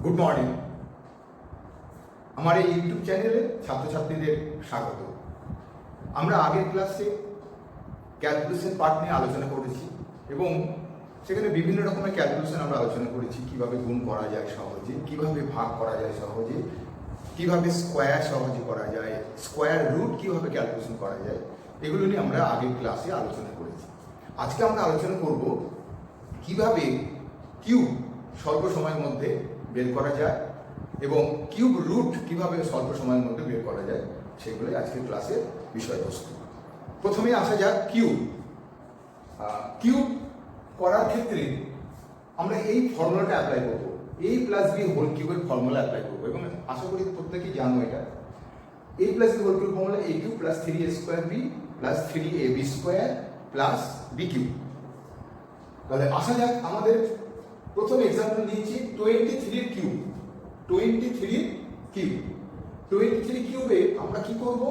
Good morning. আমার এই YouTube চ্যানেলে ছাত্রছাত্রীদের স্বাগত। আমরা আগের ক্লাসে ক্যালকুলেশন পার্ট নিয়ে আলোচনা করেছি এবং সেখানে বিভিন্ন রকমের ক্যালকুলেশন আমরা আলোচনা করেছি। কিভাবে গুণ করা যায় সহজে, কিভাবে ভাগ করা যায় সহজে, কিভাবে স্কোয়ার সহজে করা যায়, স্কোয়ার রুট কিভাবে ক্যালকুলেশন করা যায়, এগুলো নিয়ে আমরা আগের ক্লাসে আলোচনা করেছি। আজকে আমরা আলোচনা করব কিভাবে কিউব স্বল্প সময়ের মধ্যে বের করা যায় এবং কিউব রুট কিভাবে স্বল্প সময়ের মধ্যে বের করা যায়, সেগুলোই আজকের ক্লাসের বিষয়বস্তু। প্রথমে আসা যাক কিউব। কিউব করার ক্ষেত্রে আমরা এই ফর্মুলাটা অ্যাপ্লাই করবো, a প্লাস বি হোল কিউবের ফর্মুলা অ্যাপ্লাই করবো এবং আশা করি প্রত্যেকেই জানো এটা। a plus B whole cube formula a cube plus 3a square B plus 3ab square plus B cube. তাহলে আসা যাক, আমাদের প্রথম এক্সাম্পল নিয়েছি 23 কিউব। 23 কিউবে আমরা কি করব,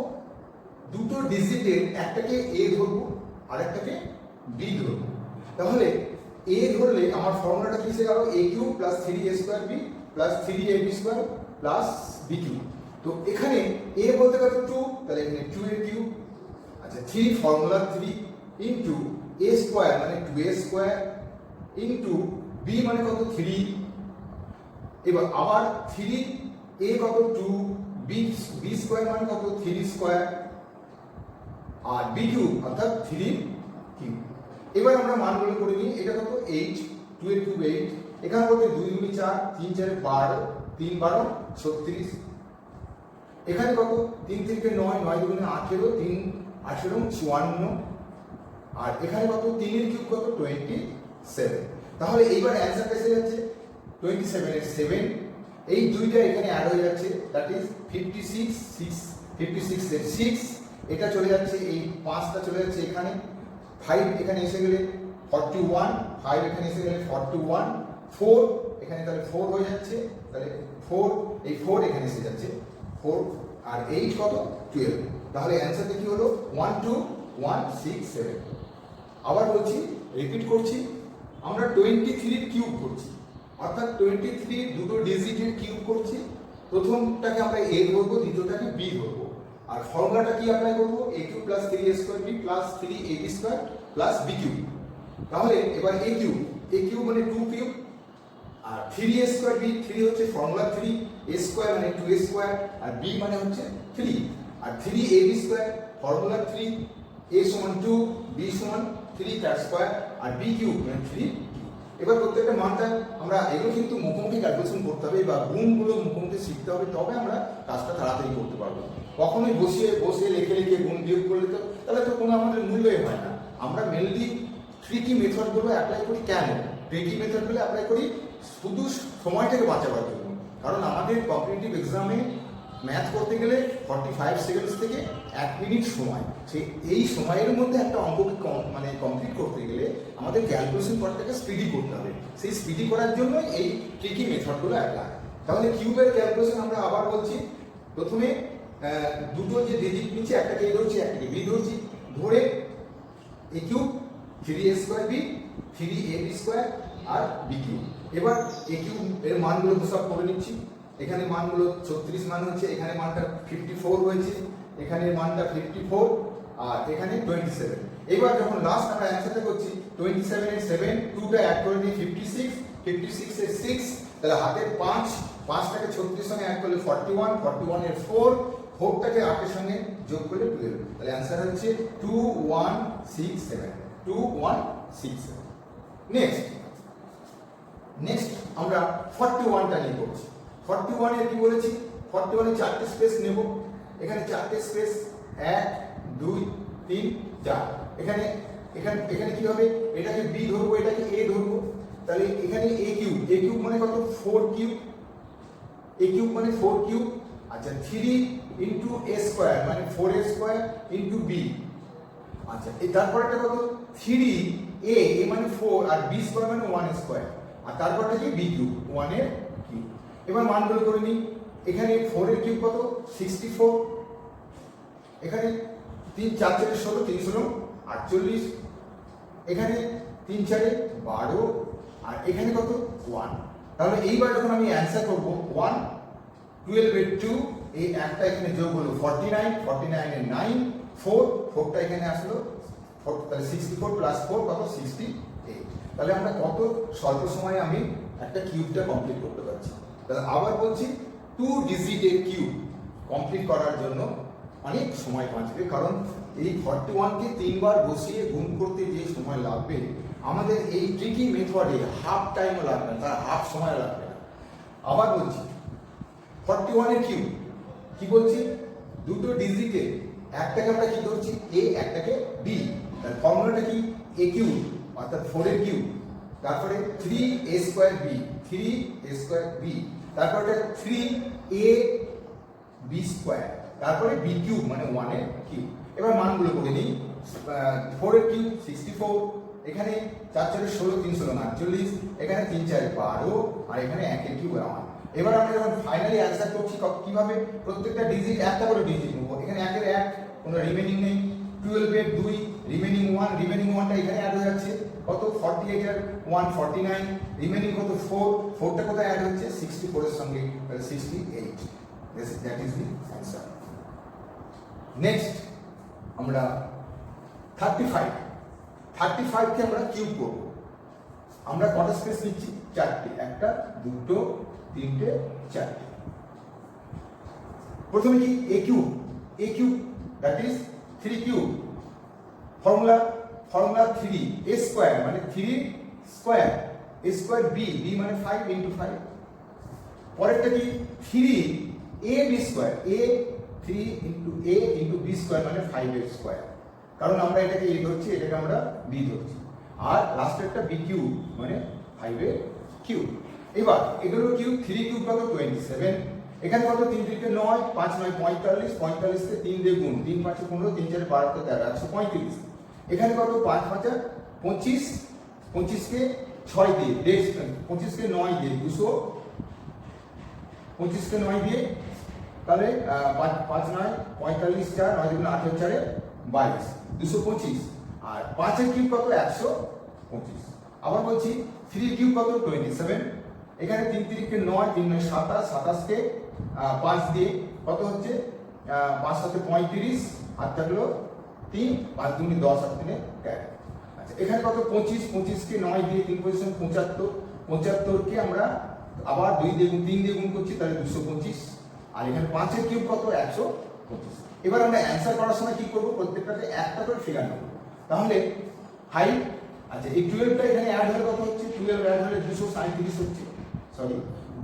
দুটো ডিজিটের একটাকে a ধরবো আর একটাকে b ধরবো। তাহলে a ধরলে আমার ফর্মুলাটা কি এসে গেল, a cube plus 3a square B plus 3ab square plus B cube. তো এখানে a বলতে গেলে 2, তাহলে এখানে 2 এর কিউব। আচ্ছা, 3 ফর্মুলা 3 ইনটু a স্কোয়ার মানে 2a স্কোয়ার ইনটু b মানে কত 3। এবার আবার 3a কত 2, b স্কোয়ার মানে কত 3 স্কোয়ার আর b কিউব অর্থাৎ 3 কিউব। এবার আমরা মানগুলো করে নিই। এটা কত 8, 2 এর কিউব 8, এখানে কত 2 2 4, 3 4 12, 3 12 36, এখানে কত 3 3 9, 9 2 18, 3 18 54, আর এখানে কত 3 এর কিউব কত 27। তাহলে এইবার অ্যানসারটা এসে যাচ্ছে 27 এর 7, এই দুইটা এখানে অ্যাড হয়ে যাচ্ছে, দ্যাট ইজ 56 এর 6, এটা চলে যাচ্ছে, এই 5টা চলে যাচ্ছে এখানে, 5 এখানে এসে গেলে 41, 5 এখানে এসে গেলে 41, 4 এখানে তাহলে 4 হয়ে যাচ্ছে, তাহলে 4 এই 4 এখানে এসে যাচ্ছে 4 আর 8 কত 12। তাহলে অ্যানসারটা কি হলো 1 2 1 6 7। আবার বলছি, রিপিট করছি, আমরা 23 কিউব করছি, অর্থাৎ 23 দুটো ডিজিটের কিউব করছি। প্রথমটাকে আমরা a ধরবো, দ্বিতীয়টাকে b ধরবো, আর ফর্মুলাটা কি অ্যাপ্লাই করবো, a cube plus 3a square b plus 3ab square plus b cube. তাহলে এবার a কিউব মানে 2 কিউব আর 3a স্কোয়ার b, 3 হচ্ছে ফর্মুলা 3, a স্কোয়ার মানে 2a স্কোয়ার আর b মানে হচ্ছে 3, আর 3ab স্কোয়ার ফর্মুলা 3, a সমান 2, b সমান 3 তার স্কোয়ার আর b কিউব মানে 3। এবার প্রত্যেকটা মানটা আমরা এগুলো কিন্তু মুখোমুখি ক্যালকুলেশন করতে হবে বা গুণগুলো মুখোমুখি শিখতে হবে, তবে আমরা কাজটা তাড়াতাড়ি করতে পারবো। কখনোই বসে লিখে গুণ বিয়োগ করলে তো তাহলে তো কোনো আমাদের মূল্যই হয় না। আমরা মেনলি ট্রিকি মেথডগুলো অ্যাপ্লাই করি। কেন ট্রিকি মেথডগুলো অ্যাপ্লাই করি? শুধু সময়টাকে বাঁচাবার জন্য। কারণ আমাদের কম্পিটিটিভ এক্সামে ম্যাথ করতে গেলে 45 সেকেন্ডস থেকে 1 মিনিট সময়, এই সময়ের মধ্যে একটা অঙ্ককে কমপ্লিট করতে গেলে আমাদের ক্যালকুলেশন পার্টটাকে স্পিডি করতে হবে। সেই স্পিডি করার জন্য এই ট্রিকি মেথডগুলো অ্যাপ্লাই। তাহলে কিউবের ক্যালকুলেশন আমরা আবার বলছি, প্রথমে দুটো যে ডিজিট নিচ্ছে, একটাকে a ধরছি একটাকে b ধরছি, ধরে a cube 3a square b 3ab square আর b কিউব। এবার a কিউব এর মানগুলো সব করে নিচ্ছি। এখানে মানগুলো 36 মান হচ্ছে, এখানে মানটা 54 হয়েছে, এখানে মানটা 54 আর এখানে 27। এবার যখন লাস্ট আমরা অ্যানসারটা করছি 27 এর 7, 2টা অ্যাড করে নিই 56, 56 এর 6, তাহলে হাতের 5, 5টাকে 36 সঙ্গে অ্যাড করলে 41, 41 এর 4, 4টাকে 8 এর সঙ্গে যোগ করলে 12। তাহলে অ্যানসার হচ্ছে 2167, 2167। নেক্সট আমরা 41টা নিয়ে করছি। 41 এর কি বলেছি, 41 এর 4টে স্পেস নেব। এখানে 4টে স্পেস 1 2 3 4। এখানে কি হবে, এটাকে b ধরবো, এটাকে a ধরবো। তাহলে এখানে a কিউব মানে কত 4 কিউব, a কিউব মানে 4 কিউব। আচ্ছা 3 ইনটু a স্কয়ার মানে 4a স্কয়ার ইনটু b। আচ্ছা তারপরটা কত 3a মানে 4 আর b স্কয়ার মানে 1 স্কয়ার, আর তারপরটা কি b কিউব 1 এর কিউব। এবার মানগুলো করে নিই। এখানে 4 এর কিউব কত 64, এখানে 3 4 4 16, 3 16 48, এখানে 3 4 12 আর এখানে কত 1। তাহলে এইবার যখন আমি অ্যান্সার করব 1 12 এর 2 এই একটা এখানে যোগ হলো 49 49 এর 9 4 4টা এখানে আসলো 4 তাহলে 64 প্লাস 4 কত 68 তাহলে আমরা কত স্বল্প সময়ে আমি একটা কিউবটা কমপ্লিট করতে পারছি। তাহলে আবার বলছি 2 ডিজিটের কিউব কমপ্লিট করার জন্য অনেক সময় বাঁচবে, কারণ এই 41কে 3 বার বসিয়ে গুণ করতে যে সময় লাগবে আমাদের এই ট্রিকি মেথডে হাফ টাইমও লাগবে না, তার হাফ সময় লাগবে না। আবার বলছি 41 এর কিউব কি বলছি, দুটো ডিজিটে একটাকে আমরা কি ধরছি এ একটাকে বি, তার ফর্মুলাটা কি এ কিউব অর্থাৎ 4 এর কিউব, তারপরে 3a square B 3a square B, তারপরে 3a বি স্কয়ার, তারপরে বি কিউব মানে 1 এর কিউব। এবার মানগুলো করে নিই 4 এর কিউব 64, এখানে 4 4 16 3 16 48, এখানে 3 4 12 আর এখানে 1 এর কিউব 1। এবার আমরা যখন ফাইনালি অ্যানসার করছি কিভাবে প্রত্যেকটা ডিজিট একটা করে ডিজিট নেব, এখানে 1 এর 1 কোনো রিমেইনিং নেই, 12 এর 2 রিমেইনিং 1, রিমেইনিং 1টা এখানে অ্যাড হয়ে যাচ্ছে কত 48 এর 1 49, রিমেইনিং কত 4 4টা কোথায় অ্যাড হচ্ছে 64 এর সঙ্গে, তাহলে 68, that is the answer. Next আমরা 35 কে আমরা কিউব করব। আমরা কটা স্পেস নিচ্ছি 4টে, একটা দুটো তিনটে চারটে। প্রথমে কি a cube that is 3 cube, formula 3 a square মানে 3 স্কয়ার, a স্কয়ার b মানে 5 ইনটু 5। পরেরটা কি 3 a b square, a 3 into a into b square মানে 5 এর স্কয়ার, কারণ আমরা এটাকে a ধরছি এটাকে আমরা b ধরছি, আর লাস্টেরটা b কিউব মানে 5 এর কিউব। এবার এগুলো কিউব 3 কিউব কত 27, এখানে কত 3 3 কে 9 5 9 45, 45 কে 3 দিয়ে গুণ 3 5 15 3 4 12 13 135, এখানে কত 5 5 25, 25 কে 6 দিয়ে 25 কে 9 দিয়ে 200, 25 কে 9 দিয়ে তাহলে 5 9 45 4 9 2 8 4 22 225, আর 5 এর কিউব কত 125। আবার বলছি 3 কিউব কত 27, এখানে 3 3 কে 9 3 9 27, 27 কে 5 দিয়ে কত হচ্ছে 5 7 35, আর থাকলো 3 5 2 10 আর 3 11। আচ্ছা এখানে কত 25, 25 কে 9 দিয়ে 3 পজিশন 75, 75 কে আমরা আবার 2 দিয়ে 3 দিয়ে গুণ করছি তাহলে 225, আর এখানে 5 এর কিউব কত 125। এবার আমরা অ্যানসার করার সময় কি করব, প্রত্যেকটাতে একটা করে ফিগার নেব। তাহলে 5 আচ্ছা এই 12টা এখানে অ্যাড হলে কত হচ্ছে, 12 অ্যাড হলে 237 হচ্ছে, সরি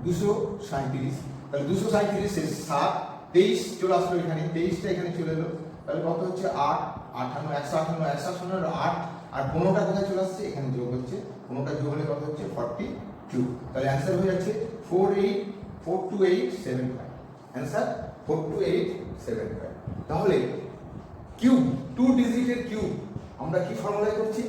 237, তাহলে 237 এর 7 23 চলে আসলো, এখানে 23টা এখানে চলে এলো, তাহলে কত হচ্ছে 8 58 158 158 8, আর 15টা কোথায় চলে আসছে এখানে যোগ হচ্ছে, 15টা যোগ হলে কত হচ্ছে 42, তাহলে অ্যানসার হয়ে যাচ্ছে 42875, অ্যানসার 42875। তাহলে কিউব 2 ডিজিটের কিউব আমরা কি ফর্মুলায় করছি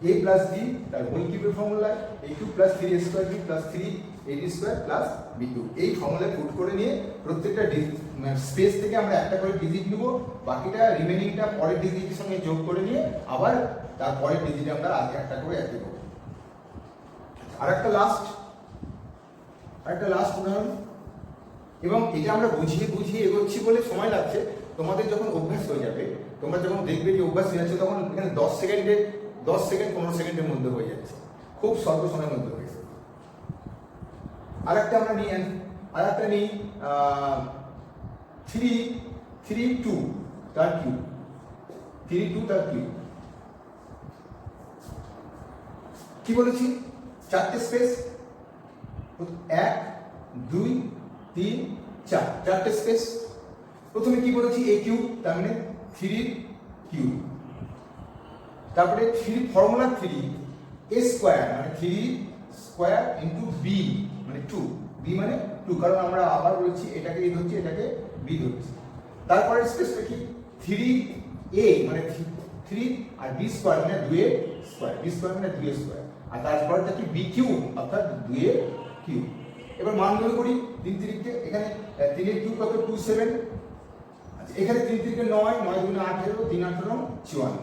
a প্লাস b তার হোল কিউবের ফর্মুলায় a cube plus 3a square b plus 3ab square plus b cube, এই ফর্মুলায় পুট করে নিয়ে প্রত্যেকটা স্পেস থেকে আমরা একটা করে ডিজিট নেব, বাকিটা রিমেইনিংটা পরের ডিজিটের সঙ্গে যোগ করে নিয়ে আবার তার পরের ডিজিটে আমরা আগে একটা করে অ্যাড করব। আরেকটা লাস্ট উদাহরণ, এবং এটা আমরা বুঝিয়ে এগোচ্ছি বলে সময় লাগছে, তোমাদের যখন অভ্যাস হয়ে যাবে, তোমরা যখন দেখবে যে অভ্যাস হয়ে যাচ্ছে, তখন এখানে 10 সেকেন্ড 15 সেকেন্ডের মধ্যে হয়ে যাচ্ছে, খুব স্বল্প সময়ের মধ্যে হয়ে যাচ্ছে। আরেকটা আমরা নিই 3 2 তার কিউব, 3 2 তার কিউব কি বলেছি, চারটে স্পেস 1 2 3 4, চারটে স্পেস। প্রথমে কি বলেছি a কিউব তার মানে 3 কিউব, তারপরে 3 ফর্মুলা 3 a স্কয়ার মানে 3 স্কয়ার ইনটু b মানে 2, b মানে 2, কারণ আমরা আবার বলেছি এটাকে a ধরছি এটাকে b ধরছি। তারপরে স্পেসটা কি 3a মানে 3 আর b স্কয়ার মানে 2a স্কয়ার, b স্কয়ার মানে 2a স্কয়ার, আর তারপরটা কি b কিউব অর্থাৎ 2a কিউব। এবার মানগুলো করি 3 3 কে, এখানে 3 এর কিউব কত 27, আচ্ছা এখানে 3 3 কে 9 9 2 18 3 18 54।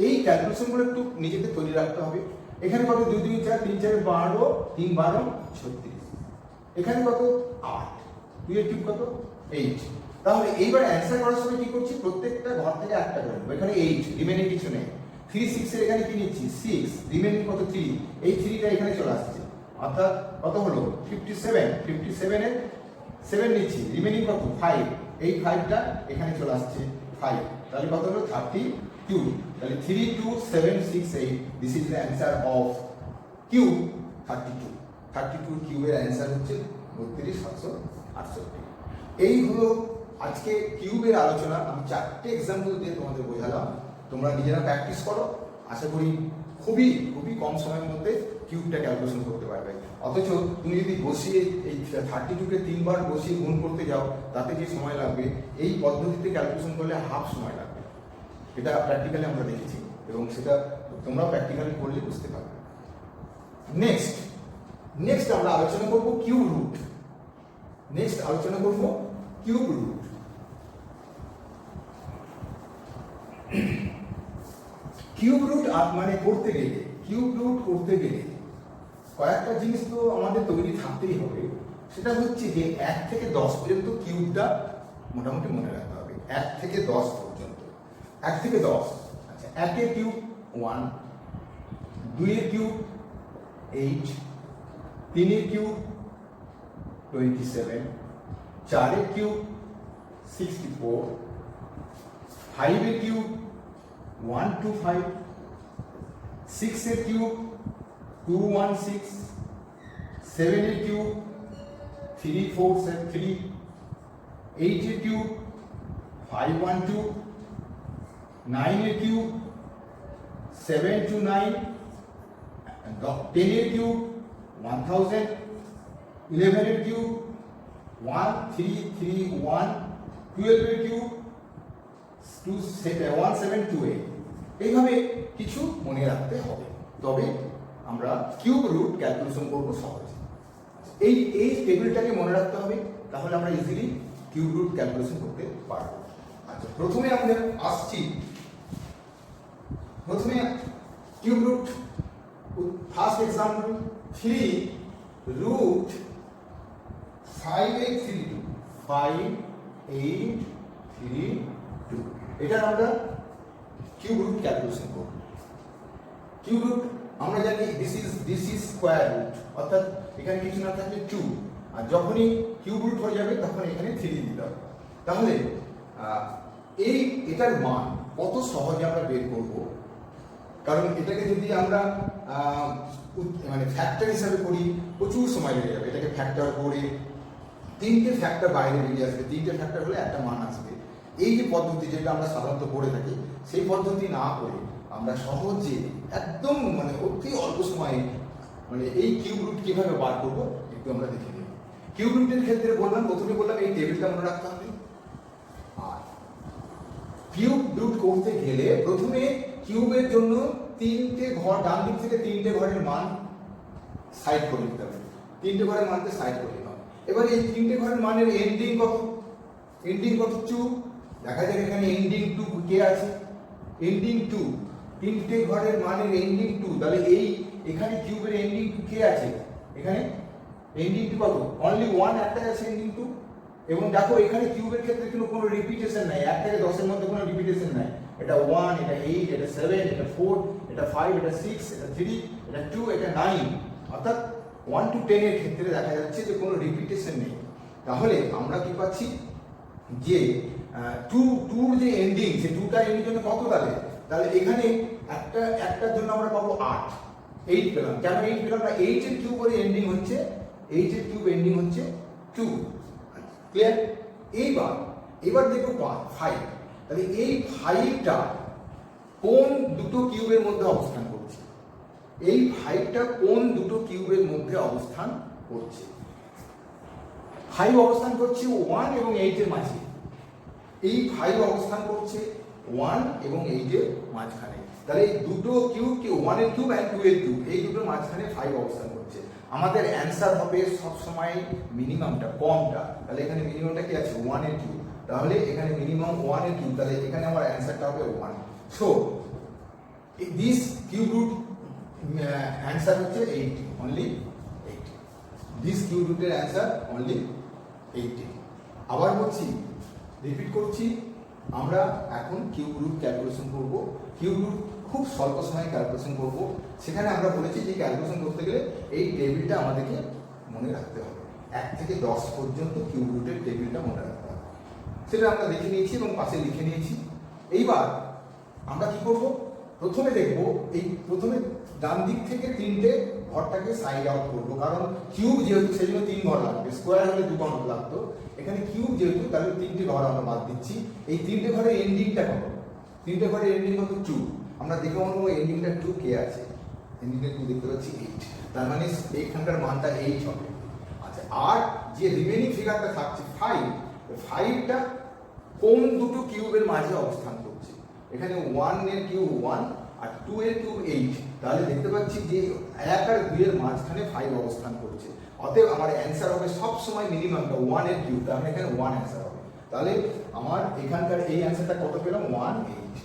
এই ক্যালকুলেশনগুলো একটু নিজেকে তৈরি রাখতে হবে, এখানে কত 2 2 4 3 4 12 3 12 36, এখানে কত 8, 2 এর কিউব কত 8। তাহলে এইবার অ্যান্সার করার সময় কি করছি, প্রত্যেকটা ঘর থেকে একটা করে নেব। এখানে 8, রিমেনিং কিছু নেই। 3 6 এর এখানে কি নিচ্ছি 6, রিমেনিং কত 3, এই 3টা এখানে চলে আসছে, অর্থাৎ কত হলো 57, 57 এর 7 নিচ্ছি, রিমেনিং কত 5, এই 5টা এখানে চলে আসছে 5, তাহলে কত হলো 32। তাহলে 3 2 7 6 8, this is the answer of cube 32। 32 কিউবের অ্যান্সার হচ্ছে 32768। এই হলো আজকে কিউবের আলোচনা। আমি 4টে এক্সাম্পল দিয়ে তোমাদের বোঝালাম, তোমরা নিজেরা প্র্যাকটিস করো, আশা করি খুবই খুবই কম সময়ের মধ্যে কিউবটা ক্যালকুলেশন করতে পারবে। অথচ তুমি যদি বসিয়ে এই 32কে 3 বার বসিয়ে গুণ করতে যাও, তাতে যে সময় লাগবে এই পদ্ধতিতে ক্যালকুলেশন করলে হাফ সময় লাগবে। এটা প্র্যাকটিক্যালি আমরা দেখেছি এবং সেটা তোমরা প্র্যাকটিক্যালি করলে বুঝতে পারবে। নেক্সট আমরা আলোচনা করব cube root. Cube root. Cube root মানে করতে গেলে কয়েকটা জিনিস তো আমাদের তৈরি থাকতেই হবে। সেটা হচ্ছে যে 1 থেকে 10 পর্যন্ত কিউবটা মোটামুটি মনে রাখতে হবে। 1 থেকে 10 পর্যন্ত, 1 থেকে 10। আচ্ছা, 1 এর কিউব 1, 2 এর কিউব 8, 3 এর কিউব 27, 4 এর কিউব 64, 5 এর কিউব 125, 6 এর কিউব 216, 7 এর কিউব 3473, 8 এর কিউব 512, 9 এর কিউব 729, 10 এর কিউব 1000, 11 এর কিউব 1331, 12 এর কিউব 1728। এইভাবে কিছু মনে রাখতে হবে, তবে আমরা কিউব রুট ক্যালকুলেশন করবো সহজে। এই টেবিলটাকে মনে রাখতে হবে, তাহলে আমরা ইজিলি কিউব রুট ক্যালকুলেশন করতে পারবো। আচ্ছা, প্রথমে আমরা আসছি, cube root first example 3 root 5832, 5832, এটা আমরা কিউব রুট ক্যালকুলেশন করব। কিউব রুট আমরা জানি দিস ইজ স্কয়ার রুট, অর্থাৎ এখানে কিছু না থাকলে 2, আর যখনই কিউব রুট হয়ে যাবে তখন এখানে 3 দিতে হবে। তাহলে এটার মান কত সহজে আমরা বের করব, কারণ এটাকে যদি আমরা মানে ফ্যাক্টর হিসাবে করি প্রচুর সময় লেগে যাবে। এটাকে ফ্যাক্টর করে 3টে ফ্যাক্টর বাইরে বেরিয়ে আসবে, 3টে ফ্যাক্টর হলে একটা মান আসবে। এই যে পদ্ধতি যেটা আমরা সাধারণত করে থাকি, সেই পদ্ধতি না করে আমরা সহজে একদম মানে অতি অল্প সময়ে মানে এই কিউব রুট কিভাবে বার করবো একটু আমরা দেখে নিই। কিউব রুটের ক্ষেত্রে প্রথমে বললাম এই টেবিলটা মনে রাখতে হবে। আর কিউব রুট করতে গেলে প্রথমে কিউবের জন্য 3টে ঘর, ডান দিক থেকে 3টে ঘরের মান সাইড করে দিতে হবে। 3টে ঘরের মানকে সাইড করে দিতে হবে। এবার এই 3টে ঘরের মানের এন্ডিং কত 2, দেখা যাক এখানে এন্ডিং 2 কে আছে, এন্ডিং 2, 3টে ঘরের মানের এন্ডিং 2, তাহলে এখানে কিউবের এন্ডিং 2 কে আছে, এখানে এন্ডিং 2 কত, অনলি 1 একটা আছে এন্ডিং 2। এবং দেখো এখানে কিউবের ক্ষেত্রে কোনো রিপিটেশন নাই, 1 থেকে 10 এর মধ্যে কোনো রিপিটেশন নাই। এটা 1, এটা 8, এটা 7, এটা 4, এটা 5, এটা 6, এটা 3, এটা 2, এটা 9, অর্থাৎ 1 to 10 এর ক্ষেত্রে দেখা যাচ্ছে যে কোনো রিপিটেশন নেই। তাহলে আমরা কি পাচ্ছি যে 2 যে এন্ডিং, সে 2টা এন্ডিং জন্য কত দাঁড়ে, তাহলে এখানে একটার জন্য আমরা পাবো 8 পেলাম। কেন 8 পেলাম না, 8 এর কিউব করে এন্ডিং হচ্ছে 8 এর কিউব এন্ডিং হচ্ছে 2। ক্লিয়ার? এবার দেখো 5, তাহলে এই 5টা কোন দুটো কিউবের মধ্যে অবস্থান করছে, এই 5টা কোন দুটো কিউবের মধ্যে অবস্থান করছে। 5 অবস্থান করছে 1 এবং 8 এর মাঝে, এই 5 অবস্থান করছে 1 এবং 8 এর মাঝখানে। তাহলে এই দুটো কিউব কি 1 এর কিউব আর 2 এর কিউব, এই দুটোর মাঝখানে 5 অবস্থান করছে। আমাদের অ্যান্সার হবে সব সময় মিনিমামটা, কমটা। তাহলে এখানে মিনিমামটা কি আছে 1 এর কিউব, তাহলে এখানে মিনিমাম 1 এর কিউব, তাহলে এখানে আমার অ্যান্সারটা হবে 1। So this cube root answer হচ্ছে 80, অনলি 80। দিস কিউব রুটের অ্যান্সার অনলি 80। আবার বলছি, রিপিট করছি, আমরা এখন কিউব রুট ক্যালকুলেশন করব। কিউব রুট খুব স্বল্প সময়ে ক্যালকুলেশন করব। সেখানে আমরা বলেছি যে ক্যালকুলেশন করতে গেলে এই টেবিলটা আমাদেরকে মনে রাখতে হবে। 1 থেকে 10 পর্যন্ত কিউব রুটের টেবিলটা মনে রাখতে হবে। সেটা আমরা দেখে নিয়েছি এবং পাশে লিখে নিয়েছি। এইবার আমরা কি করব, প্রথমে দেখব, এই প্রথমে ডান দিক থেকে 3টে ঘরটাকে সাইড আউট করবো, কারণ কিউব যেহেতু সেই জন্য 3 ঘর লাগবে, স্কোয়ার হলে 2 ঘর লাগতো। এখানে কিউব যেহেতু তাহলে 3টে ঘর আমরা বাদ দিচ্ছি। এই 3টে ঘরের এন্ডিংটা কত? 3টে ঘরের এন্ডিং কত? 2। আমরা দেখে মনে করবো এন্ডিংটা 2 কে আছে, এন্ডিংটা 2 দেখতে পাচ্ছি 8, তার মানে এইখানকার মানটা 8 হবে। আচ্ছা, আর যে রিমেনিং ফিগারটা থাকছে 5, 5টা কোন দুটো কিউবের মাঝে অবস্থান করছে? এখানে 1 এর কিউব 1 আর 2 এর কিউব 8, তাহলে দেখতে পাচ্ছি যে 1 আর 2 এর মাঝখানে 5 অবস্থান করছে। অতএব আমার অ্যান্সার হবে সব সময় মিনিমামটা 1 এর কিউব, তার মানে এখানে 1 অ্যান্সার হবে। তাহলে আমার এখানকার এই অ্যান্সারটা কত পেলাম? 1, 8।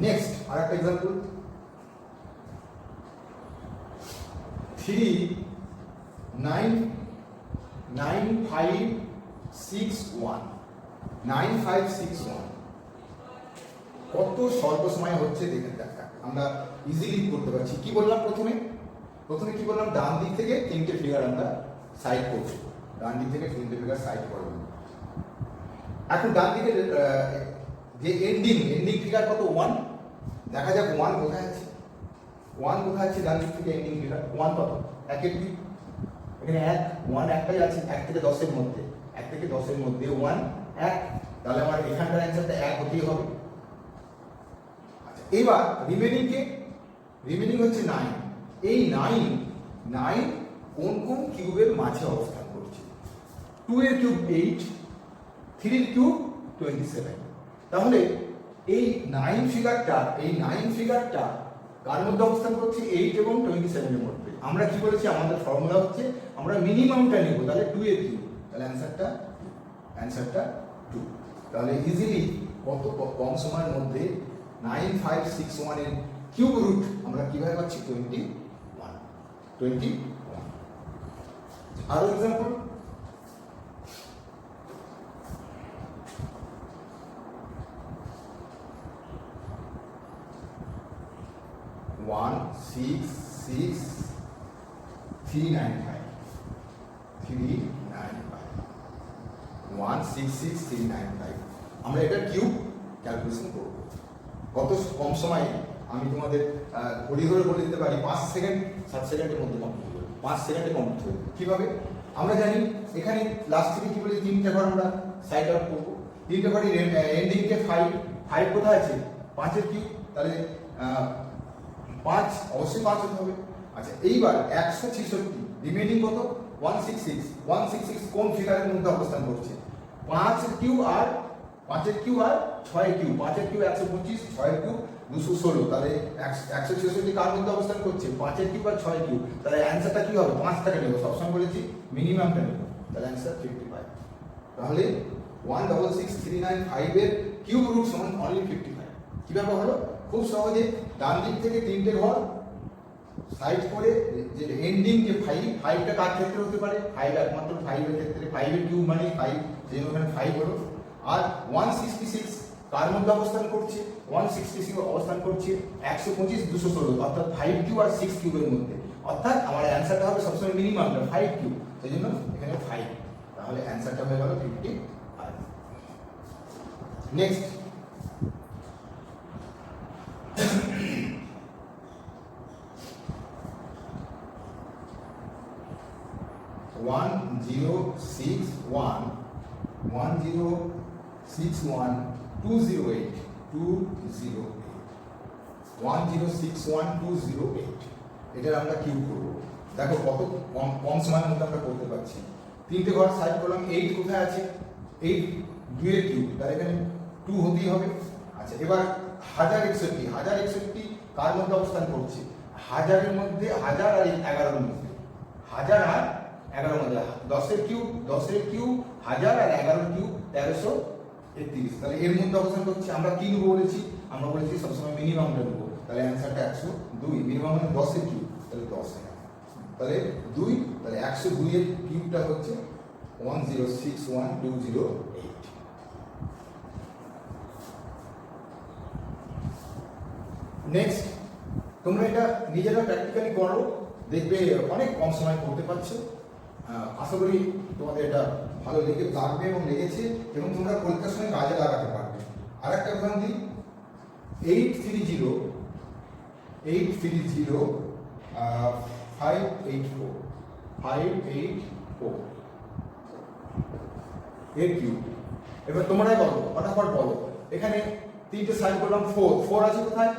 নেক্সট আরেকটা এক্সাম্পল, 3, 9, 9, 5, 6, 1, 9, 5, 6, 1 কত স্বল্প সময় হচ্ছে দেখে দেখা, আমরা ইজিলি করতে পারছি। কি বললাম প্রথমে কি বললাম? ডান দিক থেকে 3টে ফিগার আমরা সাইড করছি, ডান দিক থেকে 3টে ফিগার সাইড করব। এখন ডান দিকে যে এন্ডিং ফিগার কত? 1। দেখা যাক 1 কোথায় আছে, 1 কোথায় আছে ডান দিক থেকে এন্ডিং ফিগার? 1 কত? 1 এর কি? এখানে 1 একটাই আছে, 1 থেকে 10 এর মধ্যে, 1 থেকে 10 এর মধ্যে 1, 1, তাহলে আমার এখানকার অ্যান্সারটা 1 হতেই হবে। আচ্ছা, এবার রিমেনিং হচ্ছে 9। এই 9 কোন কোন কিউবের মাঝে অবস্থান করছে? 2 এর কিউব 8, 3 এর কিউব 27। তাহলে এই 9 ফিগারটা কার মধ্যে অবস্থান করছে? 8 এবং 27 এর মধ্যে। আমরা কি বলেছি? আমাদের ফর্মুলা হচ্ছে আমরা মিনিমামটা নেব, তাহলে 2 এর কিউব, তাহলে অ্যান্সারটা 2। তাহলে ইজিলি কত কম সময়ের মধ্যে 9, 5, 6, 1 এর কিউব রুট আমরা কিভাবে পাচ্ছি? 21। আরো এক্সাম্পল, 1, 6, 6, 395, 1, 6, 6, 395 আমরা এটা কিউব ক্যালকুলেশন করব। কত কম সময়ে? আমি তোমাদের ঘড়ি ধরে বলে দিতে পারি 5 সেকেন্ড 7 সেকেন্ডের মধ্যে কমপ্লিট হবে, 5 সেকেন্ডে কমপ্লিট হবে। কিভাবে? আমরা জানি এখানে লাস্ট থেকে কি বলি? 3টে ঘর আমরা সাইড আউট করবো। 3টে ঘরের এন্ডিংকে 5 কোথায় আছে? 5 এর কিউব, তাহলে 5 অবশ্যই 5 হতে হবে। আচ্ছা, এইবার 166 রিমেনিং কত? 166 কোন ফিগারের মধ্যে অবস্থান করছে? 5 এর কিউব আর 6 এর কিউব, 5 এর কিউব 125, 6 এর কিউব 216, তাহলে 166 কার মধ্যে অবস্থান করছে? 5 এর কিউব আর 6 এর কিউব। তাহলে অ্যান্সারটা কি হবে? 5টাকে নেব, সবসময় বলেছি মিনিমামটা নেব, তাহলে অ্যান্সার 55। তাহলে 166,395 এর কিউব রুট সমান অনলি 55। কিভাবে হলো? খুব সহজে ডান দিক থেকে 3টে ঘর সাইড করে যে এন্ডিং যে 5টা কার ক্ষেত্রে হতে পারে? 5 একমাত্র 5 এর ক্ষেত্রে, 5 এর কিউব মানে 5, যেহেতু ওখানে 5 হলো। আর 166 কার মধ্যে অবস্থান করছে? 166 অবস্থান করছে 125, 216, অর্থাৎ 5 কিউব আর 6 কিউবের মধ্যে। অর্থাৎ আমার অ্যান্সারটা হবে সবসময় মিনিমামটা 5 কিউব, সেই জন্য এখানে 5, তাহলে অ্যান্সারটা হয়ে গেল 55। নেক্সট, 1061, 208, 1061, 208 আমরা কিউব করবো। দেখো কত কম সময়ের মধ্যে আমরা করতে পারছি। 3টে ঘর সাইড করলাম, 8 কোথায় আছে? 8 2 এর কিউব, তাহলে এখানে 2 হতেই হবে। আচ্ছা, এবার 1061 কার মধ্যে অবস্থান করছে? 1000 এর মধ্যে, 1000 আর 11 এর মধ্যে, 1000 আর 11 এর মধ্যে। 10 এর কিউব 1000 আর 11 এর কিউব 1331, তাহলে এর মধ্যে অবস্থান করছে। আমরা কি নেবো বলেছি? আমরা বলেছি সবসময় মিনিমামটা নেবো, তাহলে অ্যান্সারটা 102। মিনিমাম মানে 10-এর কিউব, তাহলে 10 এখানে, তাহলে 2, তাহলে 102 এর কিউবটা হচ্ছে 1061208। নেক্সট, তোমরা এটা নিজেরা প্র্যাকটিক্যালি করো, দেখবে অনেক কম সময় করতে পারছো। আশা করি তোমাদের এটা ভালো লাগবে এবং লেগেছে, এবং তোমরা পরীক্ষার সময় কাজে লাগাতে পারবে। আর একটা উদাহরণ দিই, 830 584 এর কিউব। এবার তোমরাই বলো, ফটাফট বলো। এখানে 3টে সাইন করলাম, 4 আছে কোথায়?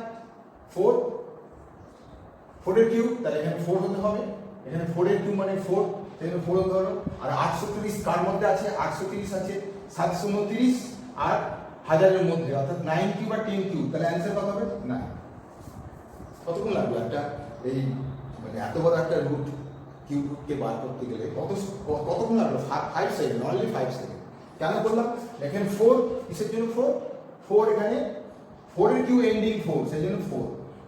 4 এর কিউব, তাহলে এখানে 4 হতে হবে। এখানে 4 এর কিউব মানে 4, সেখানে 4 হতে হবে। আর 830 কার মধ্যে আছে? 830 আছে 729 আর 1000 এর মধ্যে, অর্থাৎ 9 কিউব আর 10 কিউব, তাহলে অ্যান্সার কত হবে? 9। কতক্ষণ লাগবে একটা এই মানে এত বড় একটা রুট কিউবকে বার করতে গেলে কতক্ষণ লাগলো? 5 সেকেন্ড, অনলি 5 সেকেন্ড। কেন করলাম? দেখেন 4 কিসের জন্য? 4 এখানে 4 এর কিউব এন্ডিং 4, সেই জন্য 4।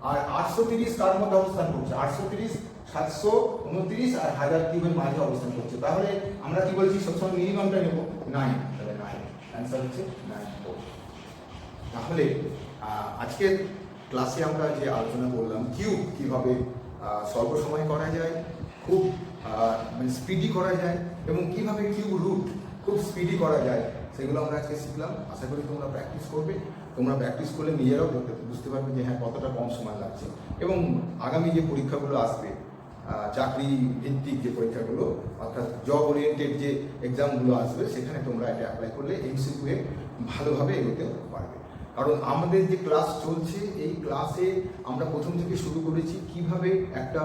আর 830 কার মধ্যে অবস্থান করছে? 830 729 আর 1000 কিউবের মাঝে অবস্থান করছে। তাহলে আমরা কি বলছি? সবসময় মিনিমামটা নেব 9, তাহলে 9 অ্যান্সার হচ্ছে 9 4। তাহলে আজকের ক্লাসে আমরা যে আলোচনা করলাম কিউব কিভাবে স্বল্প সময় করা যায়, খুব মানে স্পিডি করা যায়, এবং কিভাবে কিউব রুট খুব স্পিডি করা যায়, সেগুলো আমরা আজকে শিখলাম। আশা করি তোমরা প্র্যাকটিস করবে। তোমরা প্র্যাকটিস করলে নিজেরাও বুঝতে পারবে যে হ্যাঁ কতটা কম সময় লাগছে, এবং আগামী যে পরীক্ষাগুলো আসবে, চাকরি ভিত্তিক যে পরীক্ষাগুলো, অর্থাৎ জব ওরিয়েন্টেড যে এক্সামগুলো আসবে, সেখানে তোমরা এটা অ্যাপ্লাই করলে এমসিকিউ এ ভালোভাবে এগোতে পারবে। কারণ আমাদের যে ক্লাস চলছে, এই ক্লাসে আমরা প্রথম থেকে শুরু করেছি কিভাবে একটা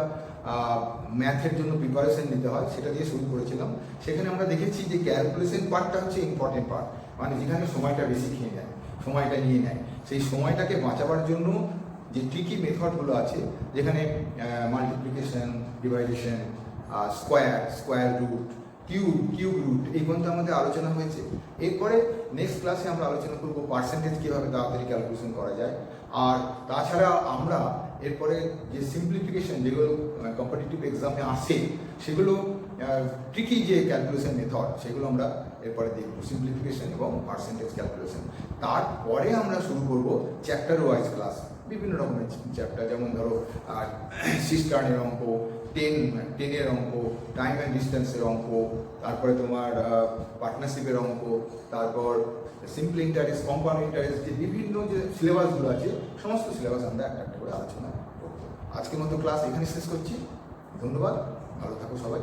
ম্যাথের জন্য প্রিপারেশন নিতে হয়, সেটা দিয়ে শুরু করেছিলাম। সেখানে আমরা দেখেছি যে ক্যালকুলেশন পার্টটা হচ্ছে ইম্পর্টেন্ট পার্ট, মানে যেখানে সময়টা বেশি খেয়ে নেয়, সময়টা নিয়ে নেয়। সেই সময়টাকে বাঁচাবার জন্য যে ট্রিকি মেথডগুলো আছে, যেখানে multiplication, ডিভাইডেশন, square root, cube root, এই পর্যন্ত আমাদের আলোচনা হয়েছে। এরপরে নেক্সট ক্লাসে আমরা আলোচনা করব পার্সেন্টেজ কীভাবে তাড়াতাড়ি ক্যালকুলেশন করা যায়। আর তাছাড়া আমরা এরপরে যে সিম্পলিফিকেশন, যেগুলো কম্পিটিটিভ এক্সামে আসে, সেগুলো ট্রিকি যে ক্যালকুলেশন মেথড, সেগুলো আমরা এরপরে দেখব, সিম্পলিফিকেশন এবং পার্সেন্টেজ ক্যালকুলেশন। তারপরে আমরা শুরু করব চ্যাপ্টার ওয়াইজ ক্লাস, বিভিন্ন রকমের চ্যাপ্টার, যেমন ধরো সিস্টার্নের অঙ্ক, টেনের অঙ্ক, টাইম অ্যান্ড ডিস্টেন্সের অঙ্ক, তারপরে তোমার পার্টনারশিপের অঙ্ক, তারপর সিম্পল ইন্টারেস্ট, কম্পাউন্ড ইন্টারেস্ট, যে বিভিন্ন যে সিলেবাসগুলো আছে, সমস্ত সিলেবাস আমরা একটা একটা করে আলোচনা করব। আজকের মতো ক্লাস এখানে শেষ করছি। ধন্যবাদ, ভালো থাকো সবাই।